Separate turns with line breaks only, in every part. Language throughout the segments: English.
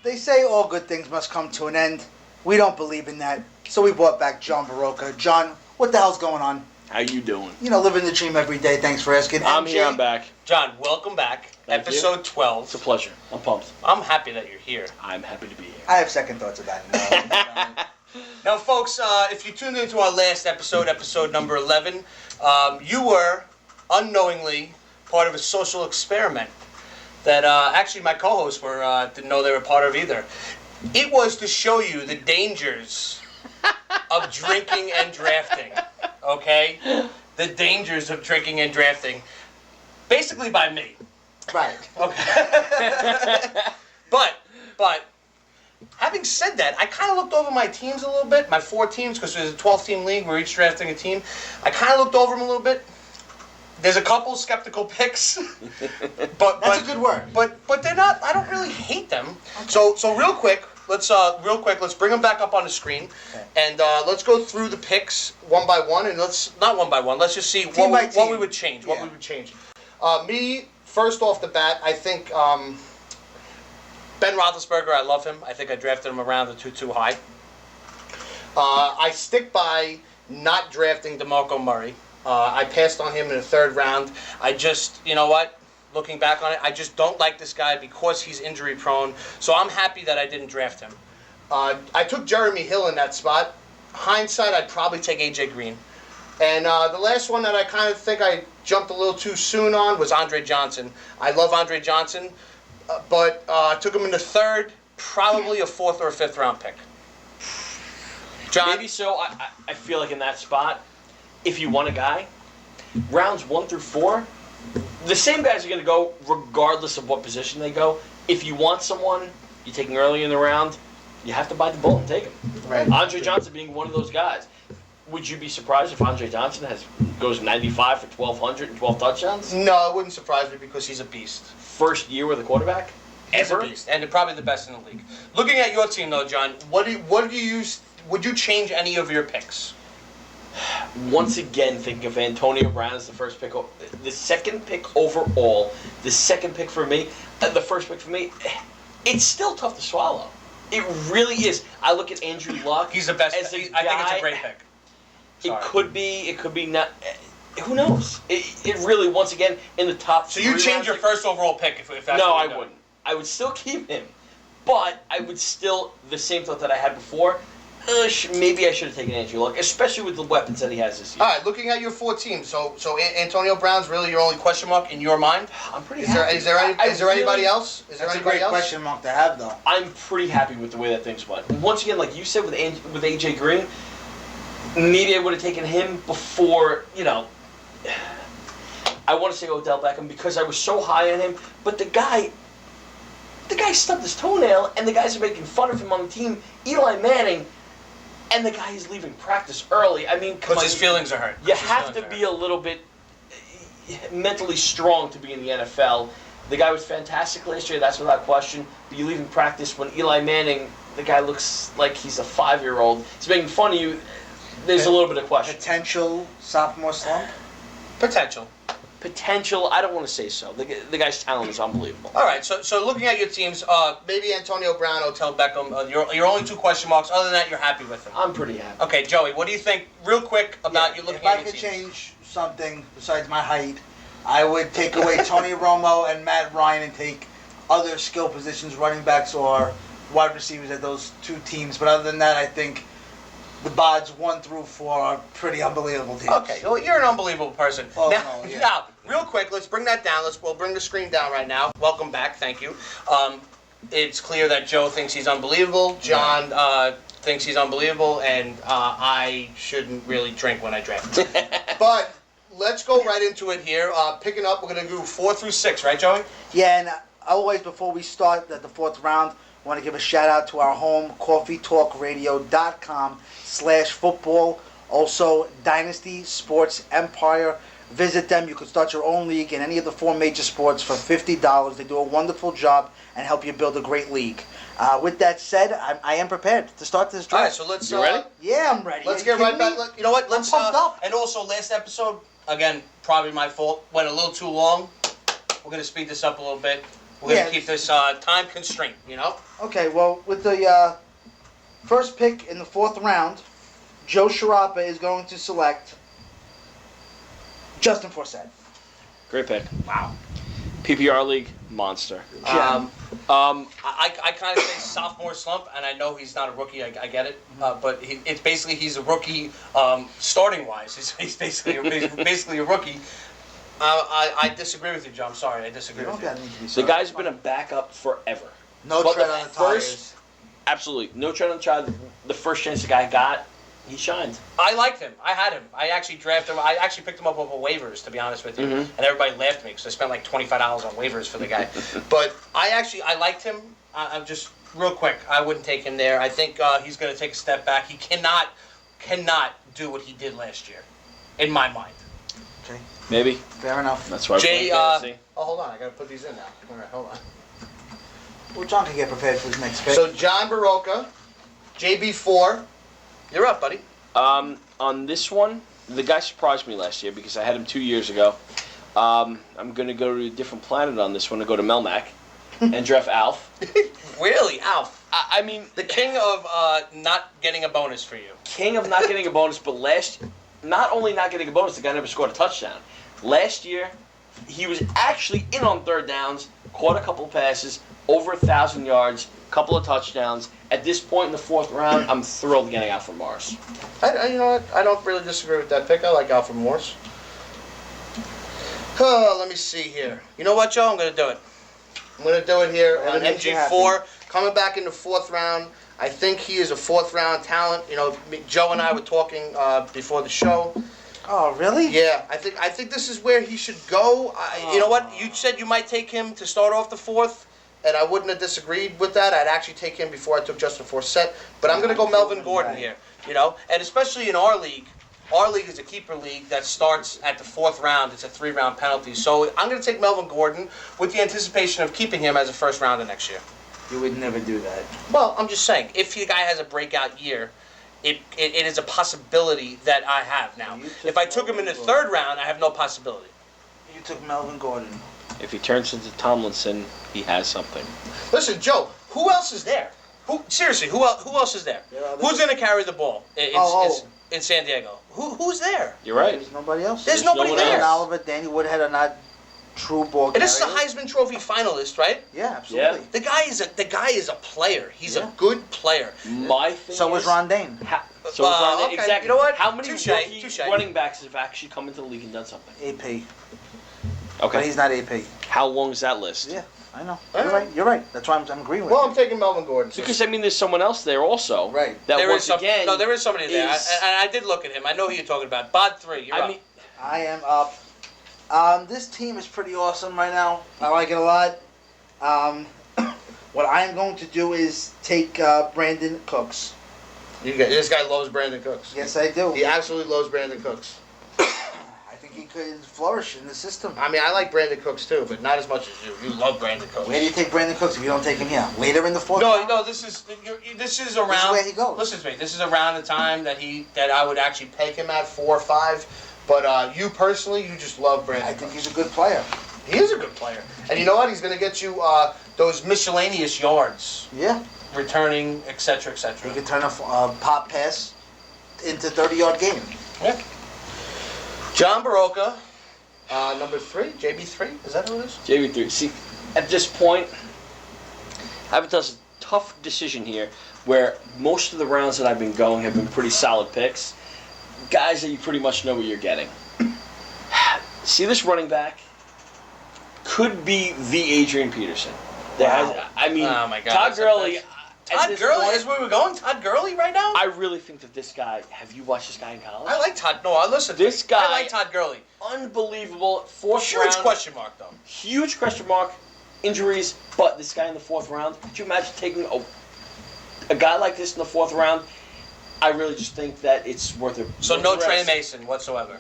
they say all good things must come to an end. We don't believe in that, so we brought back Jon Borowka. John, what the hell's going on?
How you doing?
You know, living the dream every day. Thanks for asking.
I'm here. I'm back.
John, welcome back.
Thank
Episode
you.
12.
It's a pleasure. I'm pumped.
I'm happy that you're here.
I'm happy to be here.
I have second thoughts about it.
Now, folks, if you tuned into our last episode, episode number 11, you were unknowingly part of a social experiment that actually my co-hosts didn't know they were part of either. It was to show you the dangers of drinking and drafting, okay? The dangers of drinking and drafting, basically by me.
Right.
Okay. But, having said that, I kind of looked over my teams a little bit, my 4 teams, because there's a 12-team league, we're each drafting a team. I kind of looked over them a little bit. There's a couple skeptical picks, but
That's a good word.
But they're not. I don't really hate them. Okay. So real quick, let's bring them back up on the screen, okay. And let's go through the picks one by one, and not one by one. Let's just see what we would change. What we would change. Me first off the bat, I think Ben Roethlisberger. I love him. I think I drafted him around the too high. I stick by not drafting DeMarco Murray. I passed on him in the 3rd round. I just, you know what? Looking back on it, I just don't like this guy because he's injury prone. So I'm happy that I didn't draft him. I took Jeremy Hill in that spot. Hindsight, I'd probably take AJ Green. And the last one that I kind of think I jumped a little too soon on was Andre Johnson. I love Andre Johnson, but I took him in the 3rd, probably a 4th or a 5th round pick. John?
Maybe so. I feel like in that spot, if you want a guy, rounds 1 through 4, the same guys are going to go regardless of what position they go. If you want someone you're taking early in the round, you have to bite the bullet and take him.
Right.
Andre Johnson being one of those guys. Would you be surprised if Andre Johnson goes 95 for 1,200 and 12 touchdowns?
No, it wouldn't surprise me because he's a beast.
First year with a quarterback?
He's a beast, and probably the best in the league. Looking at your team, though, John, what do you use? Would you change any of your picks?
Once again, thinking of Antonio Brown as the first pick, the second pick overall, the second pick for me, the first pick for me, it's still tough to swallow. It really is. I look at Andrew Luck.
He's the best.
As
I think it's a great pick.
Sorry. It could be not. Who knows? It really, once again, in the top.
So you change your first overall pick if that's
no,
what
I wouldn't. I would still keep him, but I would still the same thought that I had before. Maybe I should have taken Andrew Luck, especially with the weapons that he has this year.
All right, looking at your 4 teams, so Antonio Brown's really your only question mark in your mind?
I'm pretty happy.
Is there anybody else?
That's a great question mark to have, though.
I'm pretty happy with the way that things went. Once again, like you said with AJ Green, maybe I would have taken him before, I want to say Odell Beckham because I was so high on him, but the guy stubbed his toenail, and the guys are making fun of him on the team. Eli Manning. And the guy is leaving practice early. I mean,
because his feelings are hurt.
You have to be a little bit mentally strong to be in the NFL. The guy was fantastic last year, that's without question. But you leaving practice when Eli Manning, the guy looks like he's a 5-year-old. He's making fun of you. There's a little bit of question.
Potential sophomore slump?
Potential, I don't want to say so. The guy's talent is unbelievable.
All right, so looking at your teams, maybe Antonio Brown, Odell Beckham, your only 2 question marks. Other than that, you're happy with them.
I'm pretty happy.
Okay, Joey, what do you think, real quick, about you looking at your teams?
If I could change something besides my height, I would take away Tony Romo and Matt Ryan and take other skill positions, running backs or wide receivers at those 2 teams. But other than that, I think the BODs 1 through 4 are pretty unbelievable teams.
Okay, well, you're an unbelievable person.
Oh,
now, real quick, let's bring that down. We'll bring the screen down right now. Welcome back. Thank you. It's clear that Joe thinks he's unbelievable. John thinks he's unbelievable, and I shouldn't really drink when I draft. But let's go right into it here. Picking up, we're going to do 4 through 6, right, Joey?
Yeah, and always before we start the 4th round, I want to give a shout out to our home, coffeetalkradio.com/football. Also, Dynasty Sports Empire. Visit them. You can start your own league in any of the 4 major sports for $50. They do a wonderful job and help you build a great league. With that said, I am prepared to start this draft.
All right, so let's...
You ready?
Yeah, I'm ready.
Let's get right back. You know what? Let's...
I'm pumped up.
And also, last episode, again, probably my fault, went a little too long. We're going to speed this up a little bit. We're going to keep this time constraint, you know?
Okay, well, with the first pick in the 4th round, Joe Chiarappa is going to select Justin Forsett.
Great pick.
Wow.
PPR league monster.
I kind of say sophomore slump, and I know he's not a rookie. I get it, but it's basically he's a rookie starting wise. He's basically a rookie. I disagree with you, Joe. I'm sorry, I disagree with you.
The guy's been a backup forever.
No tread on the tires.
Absolutely, no tread on the tires. The first chance the guy got, he shined.
I liked him. I had him. I actually drafted him. I actually picked him up over waivers, to be honest with you. And everybody laughed at me because I spent like $25 on waivers for the guy. But I liked him. I'm just real quick. I wouldn't take him there. I think he's going to take a step back. He cannot do what he did last year, in my mind.
Okay.
Maybe.
Fair enough.
That's why.
Jay, oh, hold on. I got to put these in now. All right, hold on.
Well, John can get prepared for his next pick.
So Jon Borowka, JB4. You're up, buddy.
On this one, the guy surprised me last year because I had him 2 years ago. I'm going to go to a different planet on this one and go to Melmac and draft Alf.
Really? Alf?
I mean...
The king of not getting a bonus for you.
King of not getting a bonus, but not only not getting a bonus, the guy never scored a touchdown. Last year, he was actually in on 3rd downs, caught a couple passes, over 1,000 yards, couple of touchdowns. At this point in the 4th round, I'm thrilled getting Alfred Morris.
You know what? I don't really disagree with that pick. I like Alfred Morris. Oh, let me see here. You know what, Joe? I'm going to do it. I'm going to do it here on MG4. Coming back in the 4th round. I think he is a 4th round talent. You know, Joe and I were talking before the show.
Oh, really?
Yeah, I think this is where he should go. You know what? You said you might take him to start off the 4th. And I wouldn't have disagreed with that. I'd actually take him before I took Justin Forsett. But I'm going to go Melvin Gordon here, you know. And especially in our league is a keeper league that starts at the 4th round. It's a 3-round penalty. So I'm going to take Melvin Gordon with the anticipation of keeping him as a 1st rounder next year.
You would never do that.
Well, I'm just saying, if the guy has a breakout year, it is a possibility that I have now. If I took him in the 3rd round, I have no possibility.
You took Melvin Gordon.
If he turns into Tomlinson, he has something.
Listen, Joe, who else is there? Seriously, who else is there? Who's going to carry the ball in San Diego? Who's there?
You're right.
There's nobody else.
There's nobody there.
Oliver, Danny Woodhead are not true ball
And this
carriers.
is a Heisman Trophy finalist, right?
Yeah, absolutely.
The guy is a player. He's a good player.
My thing
So was Ron Dane.
Okay.
Exactly.
You know what?
How many
Touche.
running backs have actually come into the league and done something?
AP.
Okay.
But he's not AP.
How long is that list?
Yeah, I know. You're right. That's why I'm agreeing with
Well,
you.
I'm taking Melvin Gordon.
Because, I mean, there's someone else there also.
Right.
That
there
once again...
No, there is somebody there. I did look at him. I know who you're talking about. BOD 3. You're up.
I am up. This team is pretty awesome right now. I like it a lot. What I'm going to do is take Brandon Cooks.
This guy loves Brandon Cooks.
Yes, I do.
He absolutely loves Brandon Cooks.
I think he could flourish in the system.
I mean, I like Brandon Cooks too, but not as much as you. You love Brandon Cooks.
Where do you take Brandon Cooks if you don't take him here? Later in the 4th round?
No. This is around.
This is where he goes.
Listen to me. This is around the time that I would actually peg him at 4 or 5. But you personally, you just love Brandon.
I think he's a good player.
He is a good player, and you know what? He's going to get you those miscellaneous yards.
Yeah.
Returning, etc., etc.
He could turn a pop pass into 30-yard game.
Yeah. Jon Borowka, number 3, JB3. Is that who it is?
JB3. See, at this point, I have a tough decision here where most of the rounds that I've been going have been pretty solid picks. Guys that you pretty much know what you're getting. See, this running back could be the Adrian Peterson.
Wow.
I mean,
oh my God,
Todd Gurley.
Todd Gurley is where we're going. Todd Gurley right now.
I really think that this guy. Have you watched this guy in college?
I like Todd. No, I listen.
This guy.
I like Todd Gurley.
Unbelievable. 4th
Huge
round.
question mark though.
Huge question mark. Injuries, but this guy in the 4th round. Could you imagine taking a guy like this in the 4th round? I really just think that it's worth it.
So no Trey Mason whatsoever.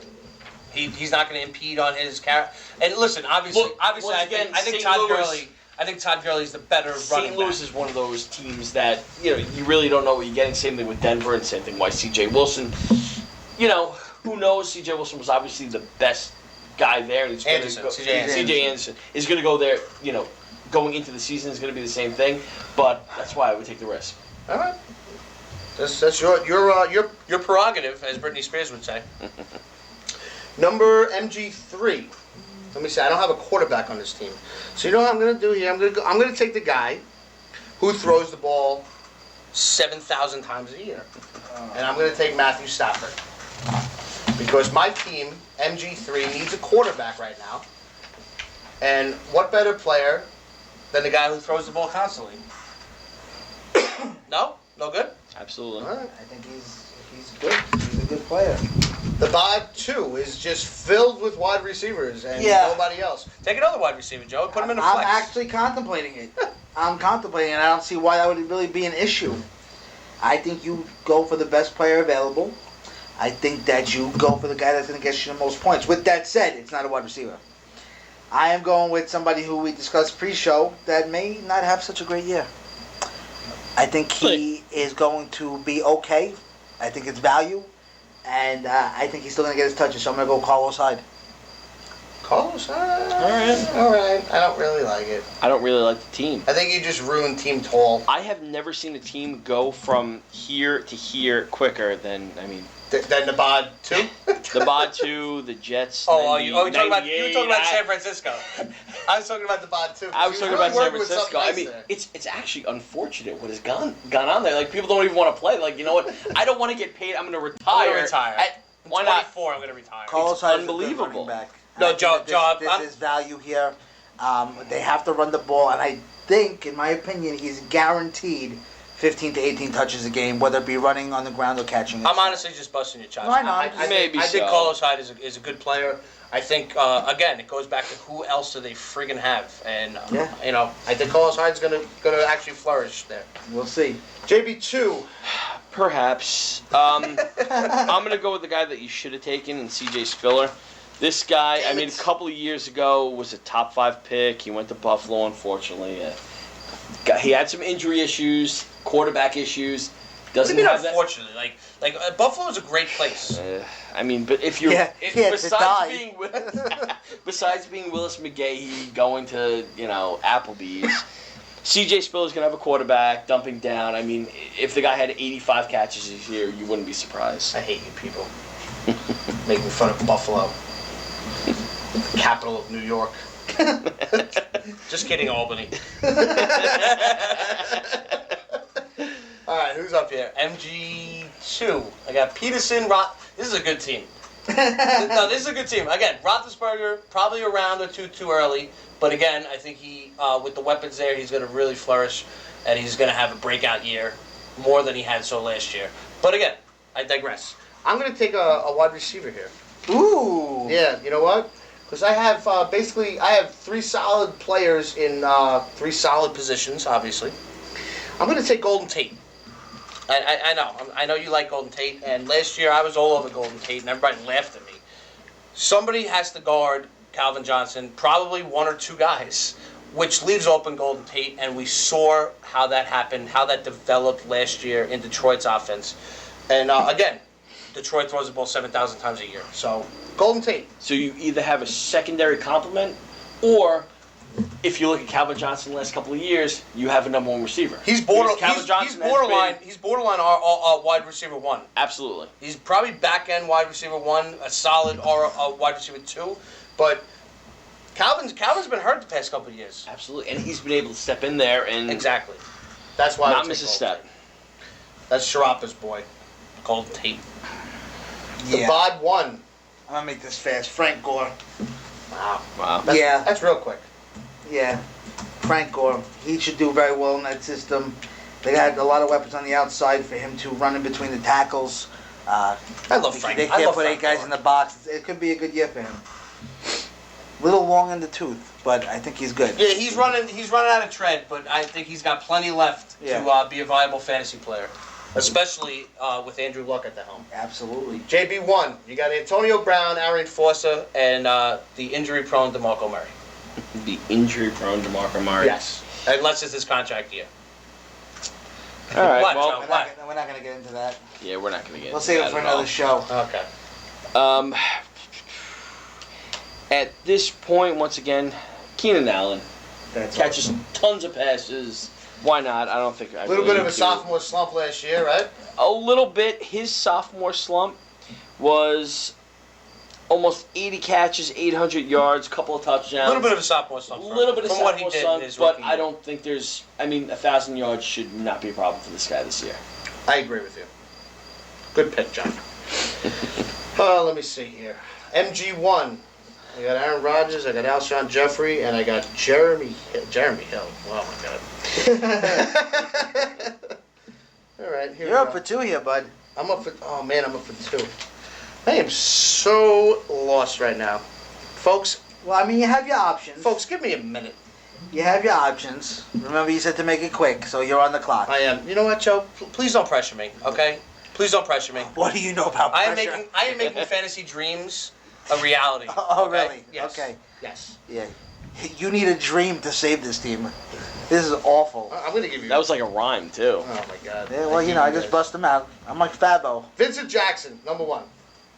He's not going to impede on his character. And listen, obviously, I think Todd Gurley. I think Todd Gurley's the better running back.
St. Louis is one of those teams that you really don't know what you're getting. Same thing with Denver, and same thing why C.J. Wilson. Who knows? C.J. Wilson was obviously the best guy there. And
C.J. Anderson.
C.J. Anderson is going to go there. going into the season is going to be the same thing, but that's why I would take the risk.
All right. That's your prerogative, as Britney Spears would say. Number MG3. Let me see. I don't have a quarterback on this team, so you know what I'm going to do here. I'm going to take the guy who throws the ball 7,000 times a year, and I'm going to take Matthew Stafford because my team MG3 needs a quarterback right now, and what better player than the guy who throws the ball constantly? No good.
Absolutely.
All right.
I think he's good. He's a good player.
The BOD 2 is just filled with wide receivers and nobody else. Take another wide receiver, Joe. Put him in a flex.
I'm actually contemplating it. I'm contemplating it. I don't see why that would really be an issue. I think you go for the best player available. I think that you go for the guy that's going to get you the most points. With that said, it's not a wide receiver. I am going with somebody who we discussed pre-show that may not have such a great year. I think he is going to be okay. I think it's value. And I think he's still going to get his touches, so I'm going to go Carlos Hyde.
Carlos Hyde?
All
right. I don't really like it.
I don't really like the team.
I think you just ruined Team Tall.
I have never seen a team go from here to here quicker than,
Than the BOD 2?
The BOD 2, the Jets.
You were talking about San Francisco. I was talking about the BOD 2.
I was talking about San Francisco. It's actually unfortunate what has gone on there. Like, people don't even want to play. Like, you know what? I don't want to get paid. I'm going to retire. Why not?
24, I'm going to retire.
Carlos Hyde is
unbelievable.
a good running back.
No, Joe,
This is value here. They have to run the ball, and I think, in my opinion, he's guaranteed 15 to 18 touches a game, whether it be running on the ground or catching it.
I'm honestly just busting your chops.
Why not?
I think Carlos Hyde is a good player. I think, again, it goes back to who else do they friggin' have. And, I think Carlos Hyde's going to actually flourish there.
We'll see.
JB2.
Perhaps. I'm going to go with the guy that you should have taken, and CJ Spiller. This guy, a couple of years ago, was a top 5 pick. He went to Buffalo, unfortunately. He had some injury issues, quarterback issues. Doesn't have that.
Unfortunately, like Buffalo's a great place.
But if you're besides being Willis McGahee going to Applebee's, CJ Spiller's gonna have a quarterback dumping down. If the guy had 85 catches this year, you wouldn't be surprised.
I hate you people making fun of Buffalo, capital of New York. Just kidding, Albany. All right, who's up here? MG2. I got Peterson. This is a good team. No, this is a good team. Again, Roethlisberger probably a round or two too early, but again, I think he, with the weapons there, he's going to really flourish, and he's going to have a breakout year, more than he had so last year. But again, I digress. I'm going to take a wide receiver here.
Ooh.
Yeah, you know what? Because I have I have 3 solid players in 3 solid positions. Obviously, I'm going to take Golden Tate. I know you like Golden Tate, and last year I was all over Golden Tate, and everybody laughed at me. Somebody has to guard Calvin Johnson, probably 1 or 2 guys, which leaves open Golden Tate, and we saw how that happened, how that developed last year in Detroit's offense. And again, Detroit throws the ball 7,000 times a year. So, Golden Tate.
So you either have a secondary complement, or if you look at Calvin Johnson the last couple of years, you have a number 1 receiver.
He's borderline wide receiver 1.
Absolutely.
He's probably back end wide receiver 1, a solid or a wide receiver 2. But Calvin's been hurt the past couple of years.
Absolutely, and he's been able to step in there and
exactly. That's why
not miss a step.
That's Chiarappa's boy, Golden Tate.
Yeah.
The BOD 1.
I'm gonna make this fast. Frank Gore.
Wow.
Yeah.
That's real quick.
Yeah. Frank Gore. He should do very well in that system. They had a lot of weapons on the outside for him to run in between the tackles.
I love Frank.
They can't put 8 guys in the box. It could be a good year for him. Little long in the tooth, but I think he's good.
Yeah, he's running out of tread, but I think he's got plenty left to be a viable fantasy player, especially with Andrew Luck at the helm.
Absolutely.
JB1, you got Antonio Brown, Arian Foster, and the injury-prone DeMarco Murray.
The injury-prone DeMarco Murray.
Yes, unless it's his contract year.
All right.
We're not going to get into that.
Yeah, we're not going to get.
We'll save it for another show.
Okay.
At this point, once again, Keenan Allen. catches tons of passes. Why not? I don't think.
A little bit of a sophomore slump last year, right?
A little bit. His sophomore slump was almost 80 catches, 800 yards, couple of touchdowns.
A little bit of a sophomore slump.
A little bit of
what he
sophomore
did
slump,
in his
but
rookie
I don't think there's. 1,000 yards should not be a problem for this guy this year.
I agree with you. Good pick, John. Let me see here. MG1. I got Aaron Rodgers, I got Alshon Jeffrey, and I got Jeremy Hill. Oh my God. All right, here
You're up for 2 here, bud.
I'm up for 2. I am so lost right now. Folks.
Well, I mean, you have your options.
Folks, give me a minute.
You have your options. Remember, you said to make it quick, so you're on the clock.
I am. You know what, Joe? Please don't pressure me, okay? Please don't pressure me.
What do you know about pressure?
I am making fantasy dreams a reality.
Oh,
okay?
really?
Yes.
Okay.
Yes.
Yeah. You need a dream to save this team. This is awful.
I'm going to give you...
That was like a rhyme, too.
Oh, my God.
Yeah, well, I just bust them out. I'm like Fabo.
Vincent Jackson, number 1.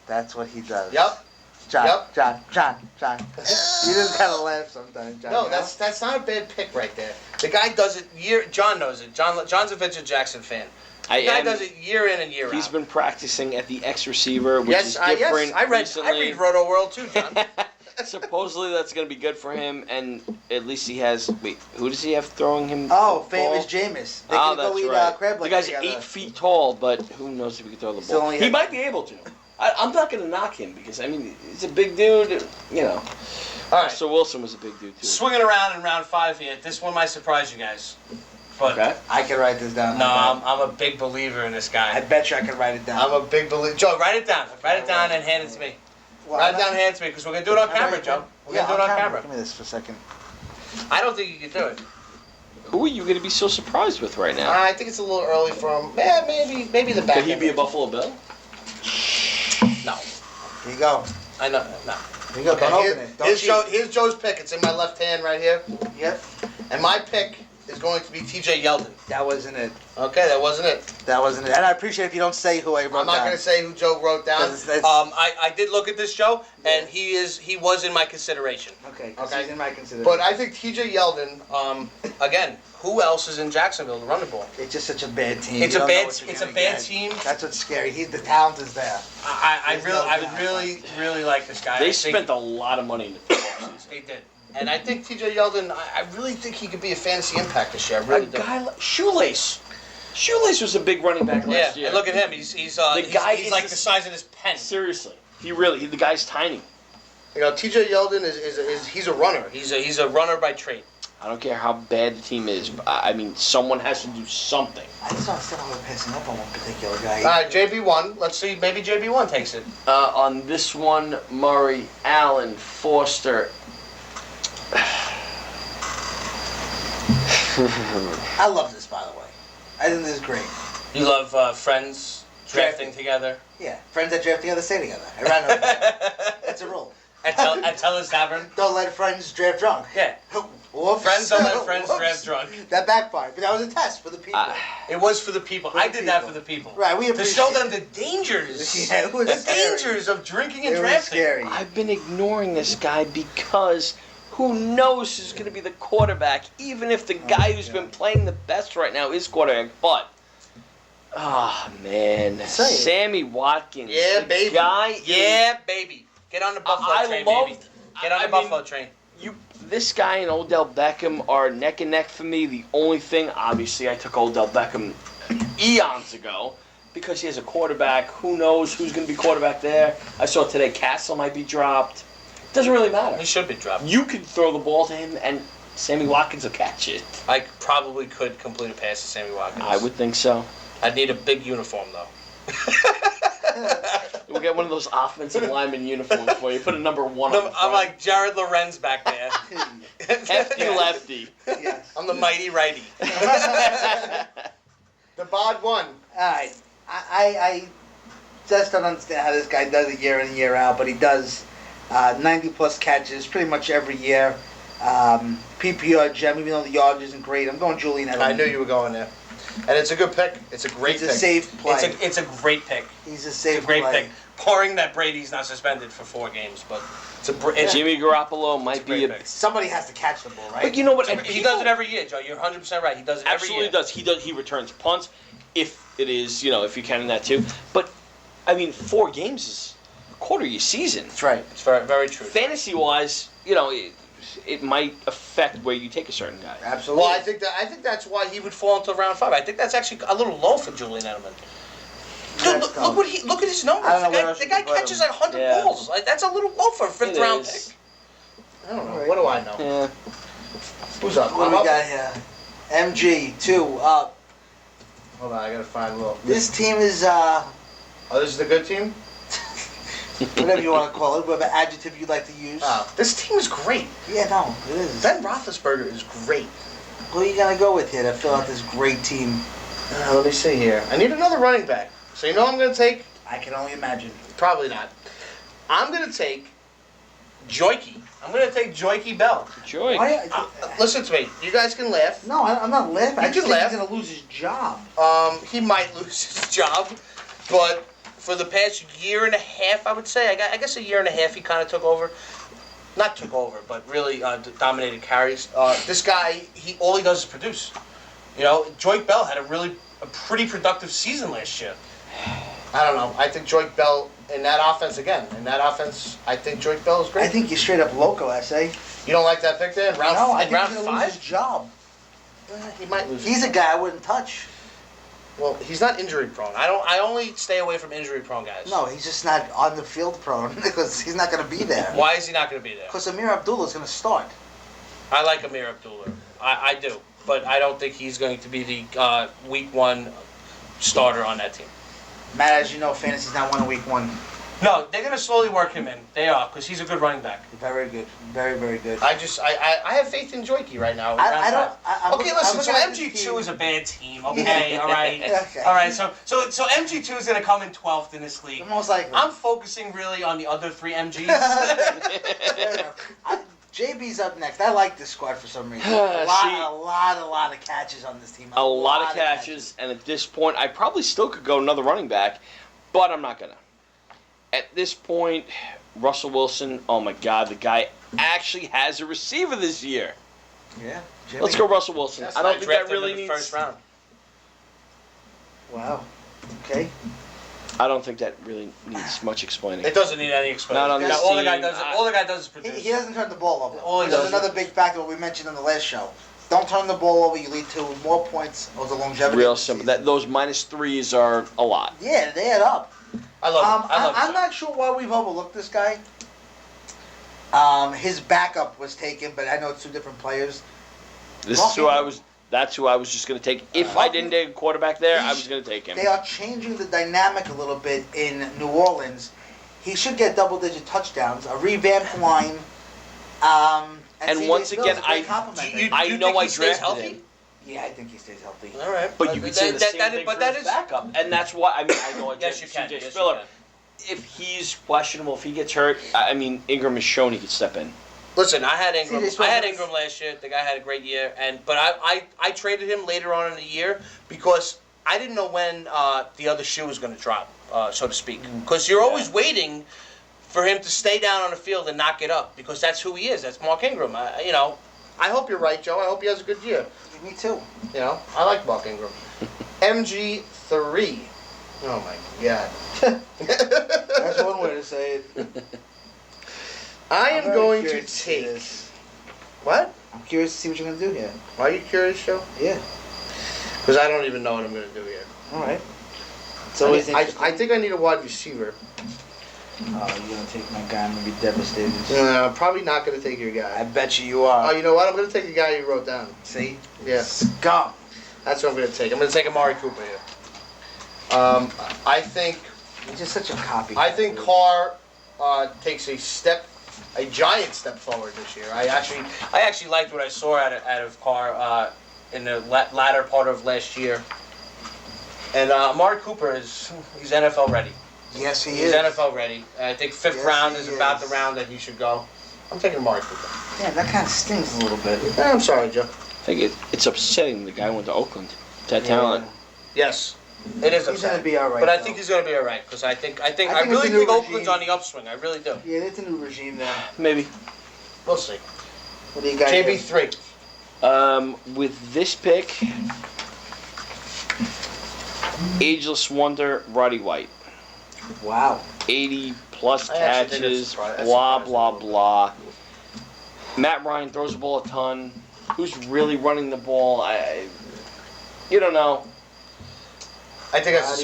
That's what he does.
Yep.
John.
Yep.
John. You just gotta laugh sometimes, John.
No, that's not a bad pick right there. The guy does it John knows it. John's a Vincent Jackson fan. The guy does it year in and year out.
He's been practicing at the X receiver, which is different.
I read
recently.
Roto World too, John.
Supposedly that's going to be good for him, and at least he has. Wait, who does he have throwing him?
Oh,
the ball?
famous Jameis. They
Oh,
can
that's
go eat
right.
crab
The
legs
guy's
together.
8 feet tall, but who knows if he can throw the
Still
ball?
only
He
had-
might be able to. I'm not going to knock him because he's a big dude.
All right.
So Wilson was a big dude too.
Swinging around in round 5 here. This one might surprise you guys. But
Okay.
I can write this down.
no, I'm a big believer in this
I
guy.
bet you I can write it down.
I'm a big believer. Joe, write it down. Write it down and hand it to me. Write it down and hand it to me because we're going to do it on camera, Joe. We're going to do it on camera.
Give me this for a second.
I don't think you can do it.
Who are you going to be so surprised with right now?
I think it's a little early for him. Yeah, maybe the back.
Could he
end.
be a Buffalo Bill?
No.
Here you go.
I know. No.
Here you go. Don't open it. Don't cheat.
Here's Joe's pick. It's in my left hand right here.
Yep.
And my pick is going to be T.J. Yeldon.
That wasn't it.
Okay, that wasn't it.
That wasn't it. And I appreciate if you don't say who I wrote down.
I'm not going to say who Joe wrote down.
That's-
I did look at this, Joe, and he was in my consideration.
Okay.
Okay.
He's in my consideration.
But I think T.J. Yeldon, again, who else is in Jacksonville to run the ball?
It's just such a bad team.
It's
You
a
don't know
bad
what you're
it's a
gonna
bad
get.
team.
That's what's scary. The talent is there.
I really like this guy.
They
I think
spent a lot of money in the football season.
They did. And I think T.J. Yeldon, I really think he could be a fantasy impact this year. I really
A
do.
guy like Shoelace. Shoelace was a big running back last year.
And look at him. He's
guy
like
is
the size of his pen.
Seriously, the guy's tiny.
You know, T.J. Yeldon he's a runner. He's a runner by trade.
I don't care how bad the team is. But someone has to do something.
I just don't understand how we're passing up on one particular guy.
All right, JB1. Let's see. Maybe JB1 takes it.
On this one, Murray, Allen, Foster.
I love this, by the way. I think this is great.
You love friends drafting together.
Yeah, friends that draft together stay together. I ran over that. That's a rule.
At Teller's Tavern.
Don't let friends draft drunk.
Yeah.
Whoops.
Friends don't let friends
Whoops.
draft drunk.
That backfired, but that was a test for the people.
It was for the people.
For
I
the
did that
people.
for the people.
Right, we
To
appreciate
show them the dangers.
Yeah, it was
the
scary.
dangers of drinking and
It was
drafting.
scary.
I've been ignoring this guy because who knows who's going to be the quarterback, even if the guy who's been playing the best right now is quarterback. But, man.
Say it.
Sammy Watkins.
Yeah,
the
baby.
Guy
Yeah, baby. Get on the Buffalo train, baby. Get on the Buffalo train.
This guy and Odell Beckham are neck and neck for me. The only thing, obviously, I took Odell Beckham eons ago because he has a quarterback. Who knows who's going to be quarterback there? I saw today Castle might be dropped. Doesn't really matter.
He should be dropped.
You could throw the ball to him, and Sammy Watkins will catch it.
I probably could complete a pass to Sammy Watkins.
I would think so.
I'd need a big uniform, though.
We'll get one of those offensive lineman uniforms for you. Put a number 1 on the front.
I'm like Jared Lorenz back there.
Hefty lefty.
Yes.
I'm the mighty righty. The BOD one.
Alright. I just don't understand how this guy does it year in and year out, but he does 90 plus catches pretty much every year. PPR gem, even though the yardage isn't great. I'm going Julian Edelman.
I knew you were going there. And it's a good pick. It's a great pick.
It's a safe play.
It's a great pick.
He's a safe
great
play.
pick. Barring that Brady's not suspended for 4 games, but it's
Jimmy Garoppolo might be a
pick.
Somebody has to catch the ball, right?
But you know what?
He does it every year, Joe. You're 100% right. He does it every year.
Absolutely does. He returns punts, if it is, if you count in that too. But I mean, 4 games is a quarter of your season.
That's right.
It's very, very true.
Fantasy wise, it might affect where you take a certain guy.
Absolutely.
Well, I think that's why he would fall into round 5. I think that's actually a little low for Julian Edelman. Dude, look at his numbers. The guy catches like 100 balls. Like, that's a little low for a 5th round pick. I don't know. What do I know?
Yeah.
Who's up?
What do we got here? MG 2 up.
Hold on, I gotta find a little.
This team is
Oh, this is the good team.
whatever you want to call it, whatever adjective you'd like to use.
This team is great.
Yeah, no, it is.
Ben Roethlisberger is great.
Who are you gonna go with here to fill out this great team?
Let me see here. I need another running back. So you know what I'm gonna take?
I can only imagine.
Probably not. I'm gonna take Joiky. I'm gonna take Joiky Bell.
Joy.
Listen to me. You guys can laugh.
No, I'm not laughing. I
You
just
can
think
laugh.
he's gonna lose his job.
He might lose his job, but for the past year and a half, I would say, I guess a year and a half, he kind of took over. Not took over, but really dominated carries. This guy, all he does is produce. Joiky Bell had a pretty productive season last year. I don't know. I think Joiky Bell in that offense again. In that offense, I think Joiky Bell is great.
I think you're straight up loco, S.A.
You don't like that pick there?
No, I think
round
he's gonna lose
5?
his job.
He might lose.
He's a guy I wouldn't touch.
Well, he's not injury prone. I only stay away from injury prone guys.
No, he's just not on the field prone because he's not gonna be there.
Why is he not going to be there?
Because Amir Abdullah's gonna start.
I like Amir Abdullah. I do, but I don't think he's going to be the week 1 starter on that team.
Matt, as you know, fantasy's not won week 1.
No, they're going to slowly work him in. They are, because he's a good running back.
Very good. Very, very good.
I have faith in Joiky right now. Okay, listen. So MG2 is a bad team. Okay, all right,
Okay.
all right. So MG2 is going to come in 12th in this league.
Most likely.
I'm focusing really on the other 3 MGs.
JB's up next. I like this squad for some reason. A lot of catches on this team.
A lot of catches, and at this point, I probably still could go another running back, but I'm not gonna. At this point, Russell Wilson, oh my God, the guy actually has a receiver this year.
Yeah. Jimmy.
Let's go Russell Wilson.
Yes,
I don't think that
drafted him
really
in the
needs.
first round.
Wow. Okay.
I don't think that really needs much explaining.
It doesn't need any explanation.
Not on this
All the guy
team.
does is produce.
He doesn't turn the ball over.
All he
That's
does
another big factor what we mentioned in the last show. Don't turn the ball over. You lead to more points or the longevity.
Real
of the
simple.
season.
Those -3s are a lot.
Yeah, they add up.
I love him.
I'm not sure why we've overlooked this guy. His backup was taken, but I know it's 2 different players.
That's who I was just going to take. If I didn't take a quarterback there, I was going to take him.
They are changing the dynamic a little bit in New Orleans. He should get double-digit touchdowns, a revamped line.
And
CJ
once
Spill's
again,
a great compliment there.
I know I drafted
healthy?
him.
Yeah, I think he stays healthy.
All right,
But you could say the same thing for his backup. And that's why, I know I
Yes,
drafted
you can.
CJ
Yes, you
Spiller.
can.
If he's questionable, if he gets hurt, Ingram has shown he could step in.
Listen, I had Ingram.
CJ Spiller
I had Ingram last year. The guy had a great year, but I traded him later on in the year because I didn't know when the other shoe was going to drop, so to speak. Because you're always waiting for him to stay down on the field and not get up because that's who he is. That's Mark Ingram. I hope you're right, Joe. I hope he has a good year.
Me too.
I like Mark Ingram. MG3. Oh my God.
That's one way to say it.
I am going to
curious see
take.
this.
What?
I'm curious to see what you're going to do here.
Why are you curious, Joe?
Yeah.
Because I don't even know what I'm going to do here.
All right. It's always
I
interesting.
think I need a wide receiver.
Oh, you're going to take my guy. I'm going to be devastated.
I'm probably not going to take your
I
guy.
bet you are.
Oh, you know what? I'm going to take the guy you wrote down.
See?
Yeah.
Scum.
That's what I'm going to take. I'm going to take Amari Cooper here. I think
He's just such a copy.
I think Carr takes a giant step forward this year. I actually liked what I saw out of Carr in the latter part of last year. And Amari Cooper he's NFL ready.
Yes, he
He's
is.
NFL ready. I think 5th
Yes,
round
he
is about the
is.
round that he should go. I'm taking Amari Cooper.
Yeah, that kind of stings a little bit.
I'm sorry, Joe.
I think it's upsetting the guy went to Oakland. That talent.
Yes. It is upsetting.
He's gonna be all right.
But I think he's going to be all right because I really think Oakland's on the upswing. I really do.
Yeah, it's a new regime there.
Maybe.
We'll see.
What do you got?
JB3.
With this pick, ageless wonder, Roddy White.
Wow.
80 plus
I actually think
catches,
that's
blah,
surprising.
blah, blah. Matt Ryan throws the ball a ton. Who's really running the ball? You don't know.
I think that's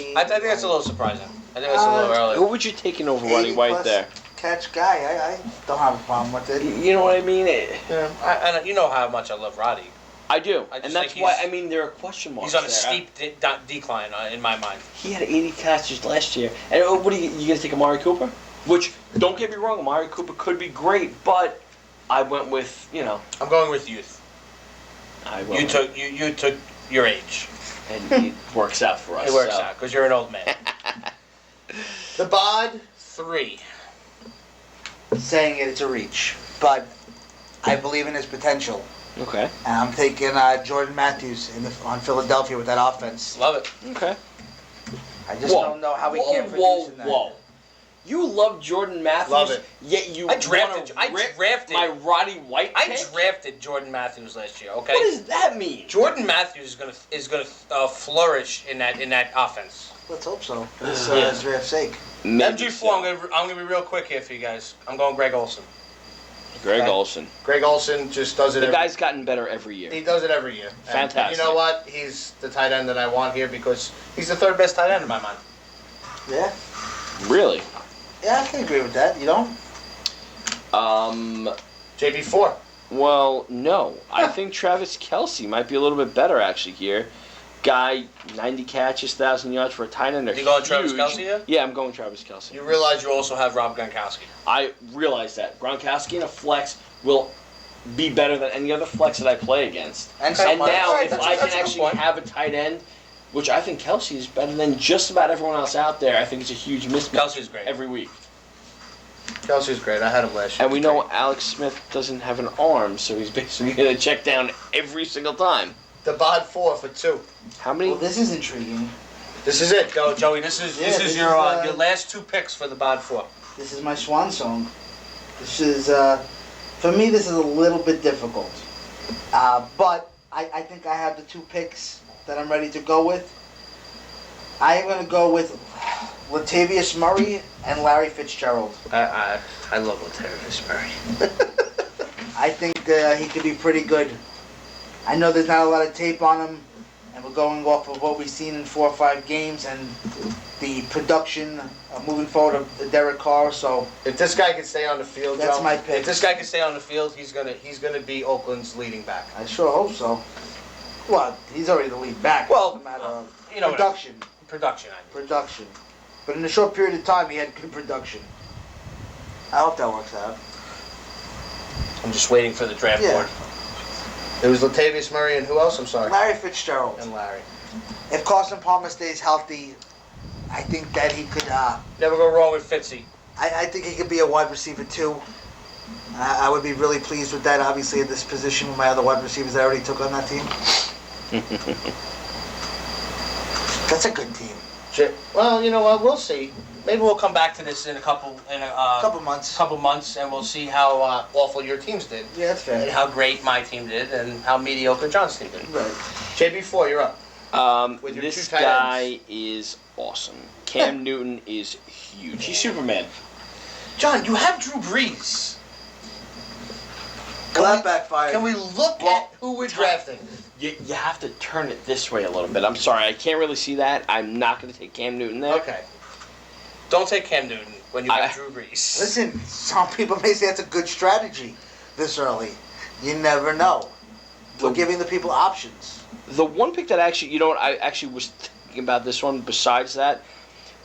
a little surprising. I think that's a little early.
Who would you taking over Roddy White there?
Catch guy. I don't have a problem with it.
You know what I mean?
Yeah. You know how much I love Roddy.
I do.
I just
And that's
think
why, there are question marks.
He's on a
there.
steep decline in my mind.
He had 80 catches last year. And what are you going to take Amari Cooper? Which, don't get me wrong, Amari Cooper could be great, but I went with,
I'm going with youth.
You
took your age.
And it works out for us.
It works out because you're an old man. The BOD 3.
Saying it's a reach, but I believe in his potential.
Okay.
And I'm taking Jordan Matthews on Philadelphia with that offense.
Love it.
Okay.
I just don't know how we can't produce in that.
Whoa. You love Jordan Matthews,
Love it.
Yet you
I drafted
my Roddy White
I
pick?
drafted Jordan Matthews last year. Okay.
What does that mean?
Jordan Matthews is gonna flourish in that offense.
Let's hope so. For this draft's sake.
MG4. I'm gonna be real quick here for you guys. I'm going Greg Olson.
Greg Olson.
Greg Olson just does it.
The guy's gotten better every year.
He does it every year.
Fantastic.
And you know what? He's the tight end that I want here because he's the third best tight end in my mind.
Yeah.
Really?
Yeah, I can agree with that. You don't?
JB4.
Well, no. I think Travis Kelce might be a little bit better actually here. Guy, 90 catches, 1,000 yards for a tight end.
You going Travis Kelce here?
Yeah, I'm going Travis Kelce.
You realize you also have Rob Gronkowski.
I realize that. Gronkowski in a flex will be better than any other flex that I play against.
And
now, if I can actually have a tight end, which I think Kelce is better than just about everyone else out there, I think it's a huge mismatch.
Kelce's great.
Every week.
Kelce's great. I had him last year.
And we know Alex Smith doesn't have an arm, so he's basically going to check down every single time.
The BOD 4 for 2.
How many?
Well, this is intriguing.
This is it, Joey. This is your last 2 picks for the BOD 4.
This is my swan song. This is, for me, this is a little bit difficult. But I think I have the 2 picks that I'm ready to go with. I am going to go with Latavius Murray and Larry Fitzgerald.
I love Latavius Murray.
I think he could be pretty good. I know there's not a lot of tape on him, and we're going off of what we've seen in 4 or 5 games and the production moving forward of Derek Carr. So
if this guy can stay on the field,
that's my pick.
If this guy can stay on the field, he's gonna be Oakland's leading back.
I sure hope so. Well, he's already the lead back.
Well,
it's a matter of
production.
Production. But in a short period of time, he had good production. I hope that works out.
I'm just waiting for the draft
Yeah.
board. It was Latavius Murray and who else? I'm sorry.
Larry Fitzgerald.
And Larry.
If Carson Palmer stays healthy, I think that he could.
Never go wrong with Fitzy.
I think he could be a wide receiver too. I would be really pleased with that. Obviously, at this position with my other wide receivers I already took on that team. That's a good team.
Well, you know what? We'll see. Maybe we'll come back to this in a couple months, and we'll see how awful your teams did.
Yeah, that's fair.
And how great my team did, and how mediocre John's team did.
Right.
JB4, you're up. With your
This
2 tight
guy
ends.
is awesome. Cam Newton is huge. He's Superman.
John, you have Drew Brees.
Well, that backfired.
Can we look at who we're drafting?
You have to turn it this way a little bit. I'm sorry, I can't really see that. I'm not going to take Cam Newton there.
Okay. Don't take Cam Newton when you have Drew Brees.
Listen, some people may say that's a good strategy this early. You never know. We're giving the people options.
The one pick that I actually was thinking about this one besides that,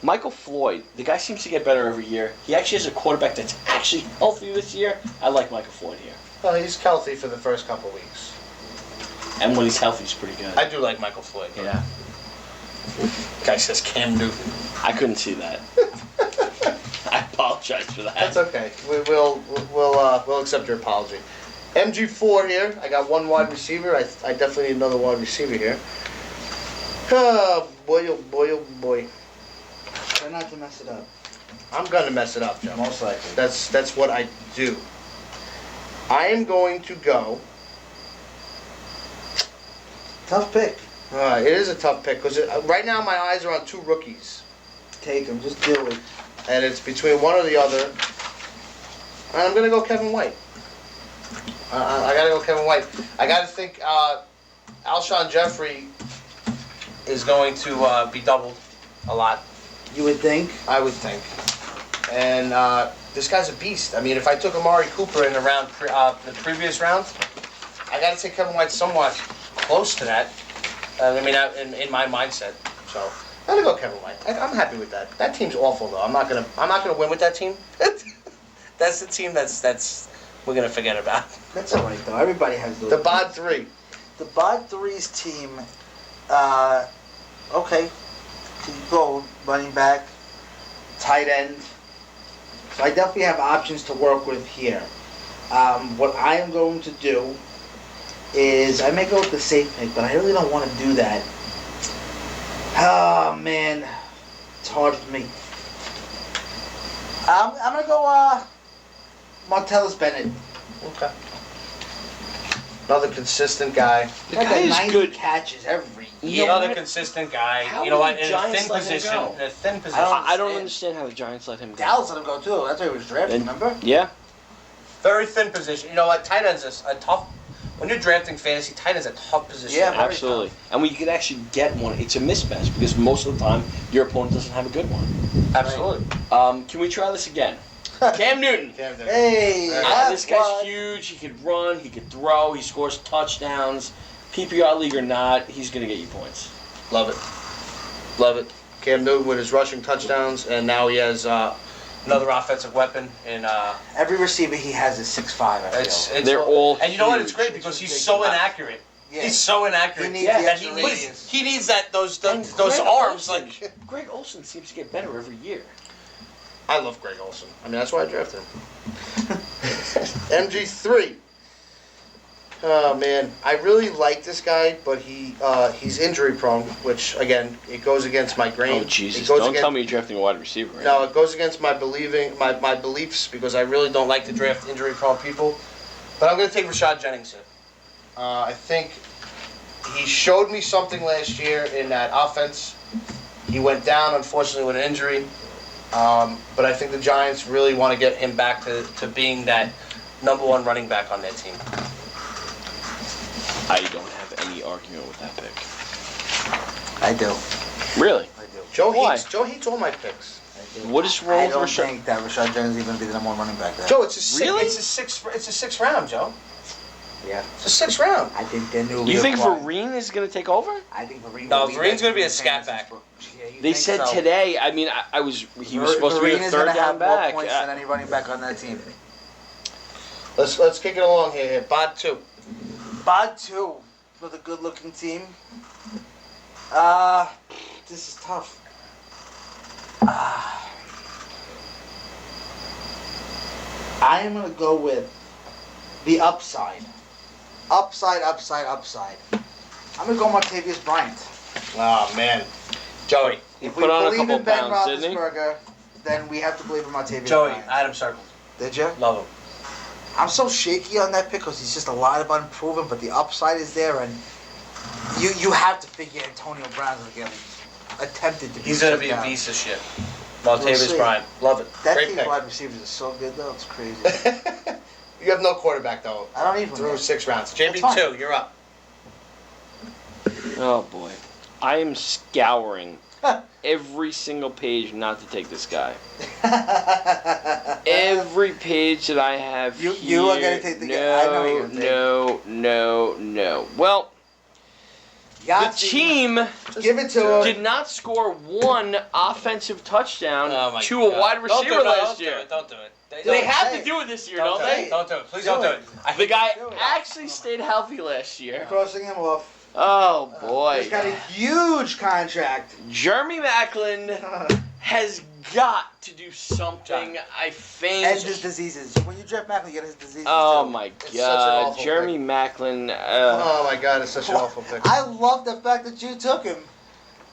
Michael Floyd. The guy seems to get better every year. He actually has a quarterback that's actually healthy this year. I like Michael Floyd here.
Well, he's healthy for the first couple weeks.
And when he's healthy, he's pretty good.
I do like Michael Floyd.
Yeah.
Guy says Cam Newton.
I couldn't see that. I apologize for that.
That's okay. We'll accept your apology. MG4 here. I got 1 wide receiver. I definitely need another wide receiver here. Oh boy, oh boy, oh boy.
Try not to mess it up.
I'm gonna mess it up, Joe.
Most likely.
That's what I do. I am going to go.
Tough pick.
It is a tough pick because right now my eyes are on two rookies,
Take him. Just do it.
and it's between one or the other. And I'm gonna go Kevin White. I gotta go Kevin White. I gotta think Alshon Jeffrey is going to be doubled a lot.
You would think.
I would think. And this guy's a beast. I mean, if I took Amari Cooper in the round, the previous round, I got to take Kevin White somewhat close to that. I mean, in my mindset. So I'm gonna go Kevin White. I'm happy with that. That team's awful though. I'm not gonna win with that team. That's the team that's we're gonna forget about.
That's all right though. Everybody has those.
The BOD 3.
The BOD 3's team. Okay. Can you go running back, tight end? So I definitely have options to work with here. What I am going to do is I may go with the safe pick, but I really don't want to do that. Oh man, it's hard for me. I'm gonna go Martellus Bennett.
Okay. Another consistent guy.
The guy is
90
good.
catches every
You
year.
know
Another
what?
consistent guy.
How
You know what?
did the
In a
Giants
thin
let him
position.
go?
In a thin position.
I don't understand how the Giants let him go.
Dallas let him go too. That's why he was drafted. Remember?
Yeah.
Very thin position. You know what? Tight end's a tough. When you're drafting fantasy, tight end's a tough position.
Yeah, very
Absolutely. And when you could actually get one, it's a mismatch because most of the time your opponent doesn't have a good one.
Absolutely.
Can we try this again? Cam Newton.
Hey,
This guy's huge. He could run. He could throw. He scores touchdowns. PPR league or not, he's going to get you points.
Love it. Love it. Cam Newton with his rushing touchdowns, and now he has another offensive weapon in.
Every receiver he has is 6'5". I feel.
They're all
and you know what? It's
huge.
great because he's so inaccurate.
Yeah.
He's so inaccurate.
He needs
yeah,
the
that
extra
he needs.
radius.
He needs that those
And
those
Greg
arms
Olsen.
like.
Greg Olsen seems to get better every year.
I love Greg Olsen. I mean, that's why I drafted him. MG3. Oh man, I really like this guy, but he's injury prone, which again it goes against my grain.
Oh Jesus!
It goes
Don't
against,
tell me you're drafting a wide receiver. Right
No, it goes against my my beliefs because I really don't like to draft injury prone people. But I'm going to take Rashad Jennings here. I think he showed me something last year in that offense. He went down unfortunately with an injury, but I think the Giants really want to get him back to being that #1 running back on their team.
I don't have any argument with that pick.
I do.
Really?
I do.
Joe
Why?
hates all my picks.
I do.
What is wrong
I
with
don't
Rashad?
think that Rashad Jennings is going to be the #1 running back there.
Joe, it's a
Really?
it's a sixth round, Joe.
Yeah.
It's a sixth round.
I think they're new.
You think Vereen is going to take over?
I think Vereen.
No,
will be
Vereen's
there
gonna be a
in
scat
fantasy
back.
for- Yeah, you
They
think
said
so?
today. I mean, he was supposed to be
Vereen
a
is
third
gonna
down
have
back.
more points than any running back on that team.
Let's kick it along here. BOD 2.
BOD 2 with a good-looking team. This is tough. I am gonna go with the upside. Upside. I'm gonna go Martavius Bryant.
Oh man, Joey.
He
If
put
we
on a
believe
couple
in Ben
pounds, didn't he?
Roethlisberger, then we have to believe in Martavius
Joey,
Bryant.
Adam Circle.
Did you?
Love him.
I'm so shaky on that pick because he's just a lot of unproven, but the upside is there, and you have to figure Antonio Brown's gonna get attempted to be.
He's gonna
shut
be a
down.
piece of shit.
We'll
Martavius
see.
Bryant. Love it.
That
Great
team's
pick.
wide receivers is so good though, it's crazy.
You have no quarterback though.
I don't even
Through
know.
6 rounds.
That's
JB2, you're up.
Oh boy, I am scouring every single page not to take this guy. Every page that I have
You
here,
are gonna take the guy. I know you're gonna take.
No. Well, the
Yahtzee,
team
give it to him.
did not score one offensive touchdown
Oh my
to a
God.
wide
Don't
receiver
do it,
last year.
Don't do it.
They
Don't
have
Hey.
to do it this year,
Don't
don't
do
they?
it. Don't do it. Please
Do
don't do
it.
it.
The guy
Do it.
actually stayed healthy last year.
Crossing him off.
Oh boy.
He's got a huge contract.
Jeremy Maclin has got to do something. I think.
And his diseases. When you draft Macklin, you get his diseases
Oh
too.
my
It's such an
God,
awful
Jeremy Maclin.
Oh my God, it's such an awful pick.
I love the fact that you took him.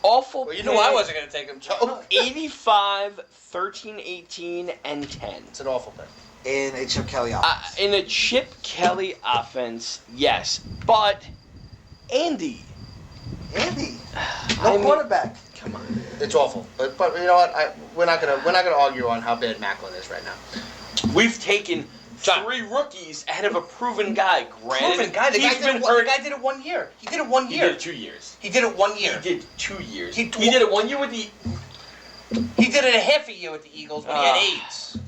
Awful.
Well, you knew I wasn't going to take him, Joe.
85, 13, 18, and 10.
It's an awful pick.
In a Chip Kelly offense.
In a Chip Kelly offense, yes. But Andy.
No quarterback.
Come on.
It's awful. But you know what? We're not gonna argue on how bad Macklin is right now.
We've taken
John.
3 rookies ahead of a proven guy. Granted,
Proven guy. The guy did it 1 year. He did it 1
He
year.
did it 2 years.
He did it 1 year.
He did 2 years.
He
did it 1 year with the.
He did it a half a year with the Eagles when he had AIDS.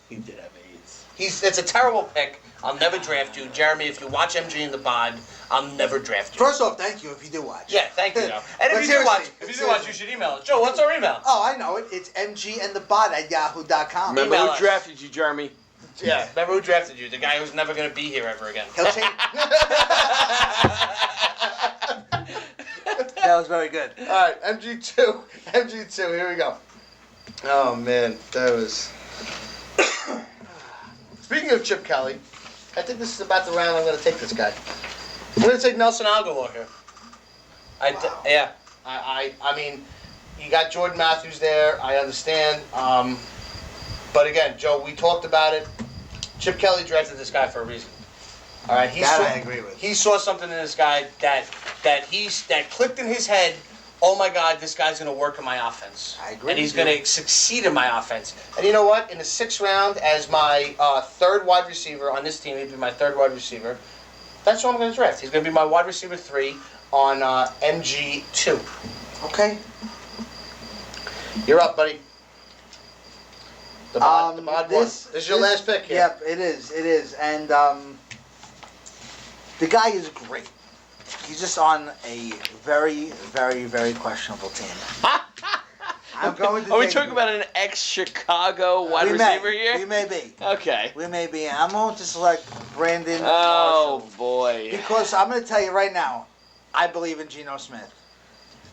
He did have AIDS.
It's a terrible pick. I'll never draft you, Jeremy. If you watch MG in the BOD, I'll never draft you.
First off, thank you if you do watch.
Yeah, thank you, Joe. And
But
if you do watch,
seriously,
you should email us. Joe, what's our email?
Oh, I know it. It's mgandthebot@yahoo.com.
Remember
Email
who
us.
drafted you, Jeremy?
Yeah, remember who drafted you? The guy who's never going to be here ever again.
He'll change. That was very good.
All right, MG2, here we go. Oh, man, that was... Speaking of Chip Kelly, I think this is about the round I'm going to take this guy. I'm going to take Nelson Aguilar here. Yeah, I mean, you got Jordan Matthews there, I understand. But again, Joe, we talked about it. Chip Kelly drafted this guy for a reason. All right,
I agree with.
He saw something in this guy that clicked in his head. Oh my God, this guy's going to work in my offense.
I agree.
And he's going to succeed in my offense. And you know what? In the 6th round, as my third wide receiver on this team, he'd be my third wide receiver. That's who I'm going to draft. He's going to be my wide receiver 3 on MG2.
Okay.
You're up, buddy. The mod one. This is your last pick here.
Yep, it is. And the guy is great. He's just on a very, very, very questionable team. I'm going to
Are we talking about an ex-Chicago wide receiver here?
We may be.
Okay.
We may be. I'm going to select Brandon
Oh,
Marshall.
boy.
Because I'm going to tell you right now, I believe in Geno Smith.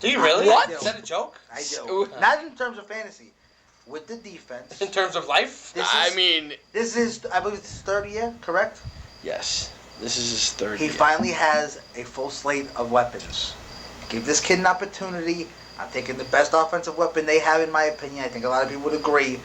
Do you really?
What?
Is that a joke?
I do. Not in terms of fantasy. With the defense.
In terms of life?
This is, I believe it's his 3rd year, correct?
Yes. This is his 3rd
He
year.
finally has a full slate of weapons. Give this kid an opportunity. I'm taking the best offensive weapon they have, in my opinion. I think a lot of people would agree.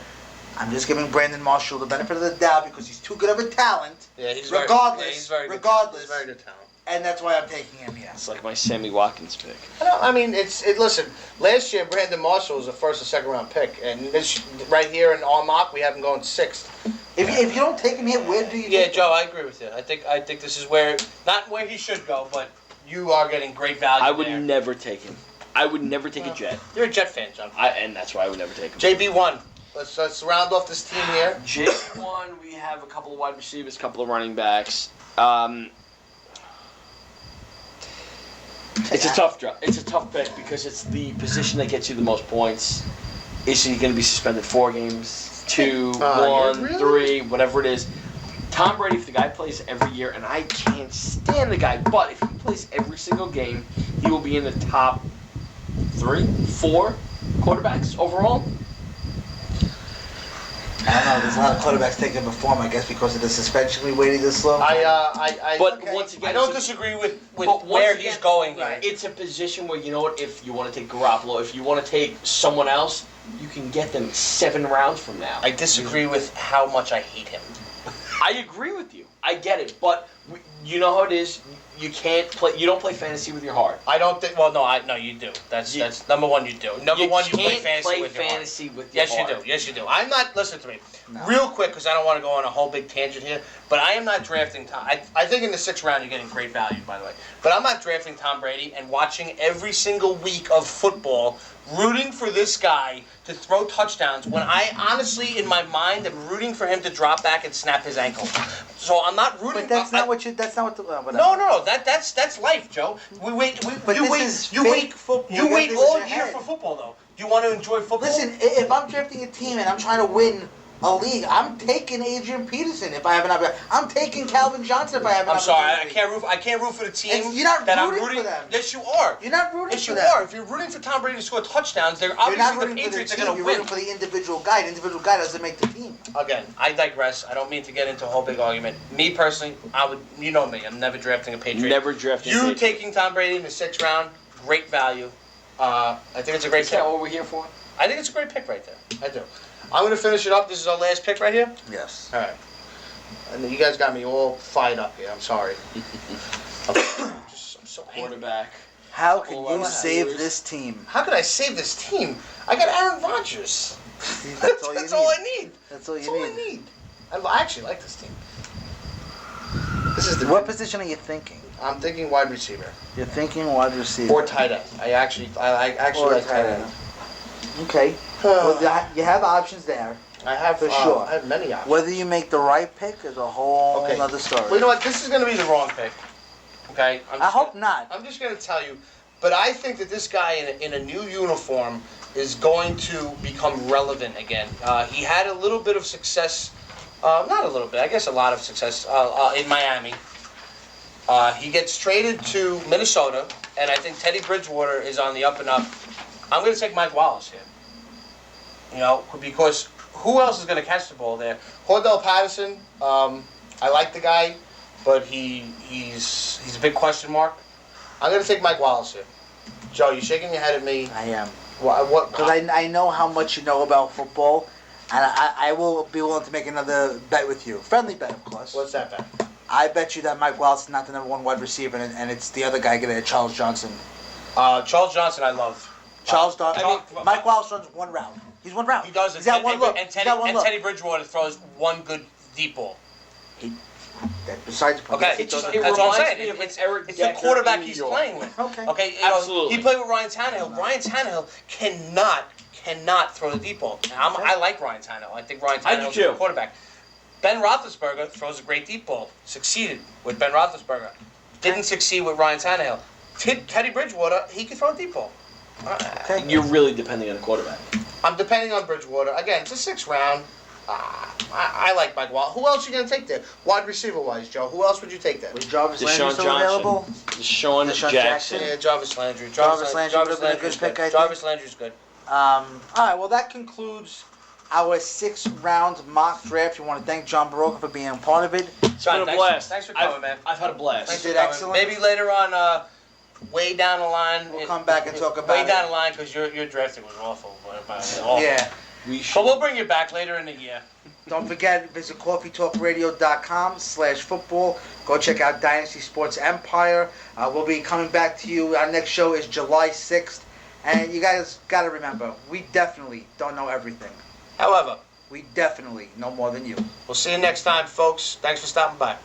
I'm just giving Brandon Marshall the benefit of the doubt because he's too good of a talent.
Yeah, he's
regardless.
very good.
Regardless.
He's very good talent.
And that's why I'm taking him here.
It's like my Sammy Watkins pick.
I mean, listen, last year Brandon Marshall was a 1st or 2nd round pick. And this, right here in our mock, we have him going 6th.
If you don't take him here, where do you
Yeah,
take
Joe, I agree with you. I think this is where, not where he should go, but you are getting great value
I would
there.
never take him. I would never take a Jet.
You're a Jet fan, John.
And that's why I would never take him.
JB1. Let's round off this team here.
J1, we have a couple of wide receivers, a couple of running backs. It's a tough drop. It's a tough pick because it's the position that gets you the most points. Is he going to be suspended 4 games, 2, 1,
really?
3, whatever it is? Tom Brady, if the guy plays every year, and I can't stand the guy, but if he plays every single game, he will be in the top 3, 4 quarterbacks overall.
I don't know. There's a lot of quarterbacks taking him before him, I guess, because of the suspension we waited this long.
But once again,
I don't disagree with
but
where
once
he's
again,
going here.
right.
It's a position where, you know what, if you want to take Garoppolo, if you want to take someone else, you can get them 7 rounds from now.
I disagree with how much I hate him.
I agree with you. I get it, but you know how it is. You can't play. You don't play fantasy with your heart.
I don't think. Well, no, you do. That's number one. You do. Number one, you play fantasy with your heart.
Yes,
you do. Yes, you do. I'm not. Listen to me, real quick, because I don't want to go on a whole big tangent here. But I am not drafting Tom. I think in the 6th round you're getting great value, by the way. But I'm not drafting Tom Brady and watching every single week of football, rooting for this guy to throw touchdowns when I honestly, in my mind, am rooting for him to drop back and snap his ankle. So I'm not rooting.
But that's not what you. That's not what. Whatever.
No. That's life, Joe. You wait all year for football, though. You want to enjoy football?
Listen, if I'm drafting a team and I'm trying to win a league, I'm taking Adrian Peterson if I have an opportunity. I'm taking Calvin Johnson if I have an opportunity.
I'm sorry, I can't root for the team.
You're not
that
rooting
I'm rooting
for them.
Yes, you are.
You're not rooting
yes,
for
you
them.
are. If you're rooting for Tom Brady to score touchdowns, they're
You're not
obviously
rooting
the
for the
Patriots are
team.
going to
You're
win.
rooting for the individual guy. The individual guy doesn't make the team.
Again, I digress. I don't mean to get into a whole big argument. Me personally, you know me. I'm never drafting a Patriot.
Never drafting.
You taking Tom Brady in the 6th round, great value. I think it's a great
Is
pick.
that what we're here for?
I think it's a great pick right there. I do. I'm going to finish it up. This is our last pick right here.
Yes.
All right. And you guys got me all fired up here. I'm sorry. I'm so angry.
Quarterback.
How can
Well,
you
I'm
save
serious.
this team?
How could I save this team? I got Aaron Rodgers.
That's all you
That's
need.
all I need.
That's all
That's
you
all I
need.
need. I actually like this team. This is the.
What position are you thinking?
I'm thinking wide receiver
You're thinking wide receiver.
or tight end. I actually
Or
like tight end.
Okay. Well, you have options there.
I have
For sure.
I have many options.
Whether you make the right pick is a whole
Okay.
other story.
Well, you know what? This is going to be the wrong pick. Okay.
I hope not.
I'm just going to tell you, but I think that this guy in a new uniform is going to become relevant again. He had a little bit of success, not a little bit, I guess a lot of success in Miami. He gets traded to Minnesota, and I think Teddy Bridgewater is on the up and up. I'm going to take Mike Wallace here. You know, because who else is going to catch the ball there? Cordell Patterson, I like the guy, but he's a big question mark. I'm going to take Mike Wallace here. Joe, you're shaking your head at me.
I am.
What?
Because I know how much you know about football, and I will be willing to make another bet with you. Friendly bet, of course.
What's that bet?
I bet you that Mike Wallace is not the #1 wide receiver, and it's the other guy, Charles Johnson.
Charles Johnson, I love.
Mike Wallace runs one route. He's one route.
He does.
He's got one look.
And
He's got one look.
Teddy Bridgewater throws one good deep ball.
Besides the point.
Okay,
It just-
that's
it
what I'm
reminds
saying.
me of
It's
Eric
it's the
Decker
quarterback
in New
he's
York.
playing with.
Okay.
Okay, you know,
Absolutely.
he played with Ryan Tannehill. Ryan Tannehill cannot throw the deep ball. And I like Ryan Tannehill. I think Ryan
I do
Tannehill's a good
too.
quarterback. Ben Roethlisberger throws a great deep ball. Succeeded with Ben Roethlisberger. Didn't succeed with Ryan Tannehill. Teddy Bridgewater, he can throw a deep ball.
Okay.
You're really depending on the quarterback.
I'm depending on Bridgewater. Again, it's a 6th round. I like Mike Wallace. Who else are you going to take there? Wide receiver wise, Joe. Who else would you take there?
Was Jarvis Landry
Deshaun
still
Johnson.
available?
Deshaun
Deshaun
Jackson.
Yeah, Jarvis Landry.
Jarvis Landry would have been a good
Landry's
pick, I think.
Jarvis Landry's good.
All right, well, that concludes our 6th round mock draft. We want to thank Jon Borowka for being a part of it.
It's been a blast.
Thanks for coming, man.
I've had a blast.
Thanks
You
for
did
coming.
excellent.
Maybe later on, way down the line.
We'll come back and talk about
way
it.
down the line because your drafting was awful. Awful.
Yeah.
We should.
But we'll bring you back later in the year.
Don't forget, visit coffeetalkradio.com/football. Go check out Dynasty Sports Empire. We'll be coming back to you. Our next show is July 6th. And you guys got to remember, we definitely don't know everything.
However,
We definitely know more than you.
we'll see you next time, folks. Thanks for stopping by.